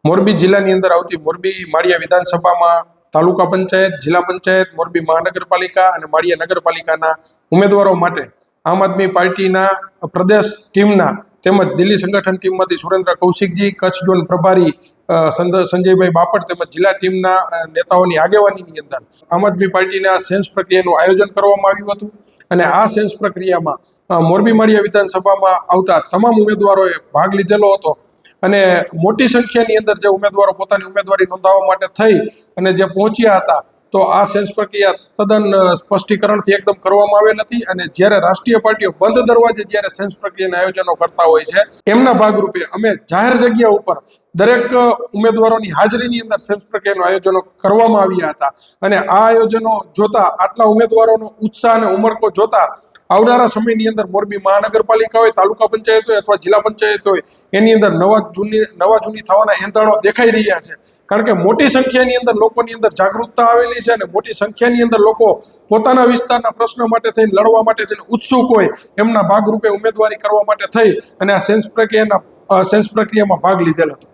મોરબી જિલ્લાની અંદર આવતી મોરબી માળિયા વિધાનસભામાં તાલુકા પંચાયત, જિલ્લા પંચાયત, મોરબી મહાનગરપાલિકા અને માળિયા નગરપાલિકાના ઉમેદવારો માટે આમ આદમી પાર્ટીના પ્રદેશ ટીમના તેમજ દિલ્હી સંગઠન ટીમમાંથી સુરેન્દ્ર કૌશિકજી, કચ્છ ઝોન પ્રભારી સંજયભાઈ બાપટ તેમજ જિલ્લા ટીમના નેતાઓની આગેવાનીની અંદર આમ આદમી પાર્ટીના સેન્સ પ્રક્રિયાનું આયોજન કરવામાં આવ્યું હતું અને આ સેન્સ પ્રક્રિયામાં મોરબી માળિયા વિધાનસભામાં આવતા તમામ ઉમેદવારોએ ભાગ લીધેલો હતો અને મોટી સંખ્યાની અંદર જે ઉમેદવારો પોતાની ઉમેદવારી નોંધાવવા માટે થઈ અને જે પહોંચ્યા હતા તો આ સેન્સ પ્રક્રિયા તદ્દન સ્પષ્ટીકરણથી એકદમ કરવામાં આવેલ હતી અને જ્યારે રાષ્ટ્રીય પાર્ટીઓ બંધ દરવાજે જ્યારે સેન્સ પ્રક્રિયાના આયોજનો કરતા હોય છે એમના ભાગરૂપે અમે જાહેર જગ્યા ઉપર દરેક ઉમેદવારોની હાજરીની અંદર સેન્સ પ્રક્રિયાનું આયોજનો કરવામાં આવ્યા હતા અને આ આયોજનો જોતા આટલા ઉમેદવારોનો ઉત્સાહ અને ઉમળકો જોતા આવનારા સમયની અંદર મોરબી મહાનગરપાલિકા હોય, તાલુકા પંચાયત હોય અથવા જિલ્લા પંચાયત હોય એની અંદર નવા જૂની થવાના એંધાણો દેખાઈ રહ્યા છે. કારણ કે મોટી સંખ્યાની અંદર લોકોની અંદર જાગૃતતા આવેલી છે અને મોટી સંખ્યાની અંદર લોકો પોતાના વિસ્તારના પ્રશ્નો માટે થઈને લડવા માટે થઈને ઉત્સુક હોય એમના ભાગરૂપે ઉમેદવારી કરવા માટે થઈ અને આ સેન્સ પ્રક્રિયામાં ભાગ લીધેલ હતો.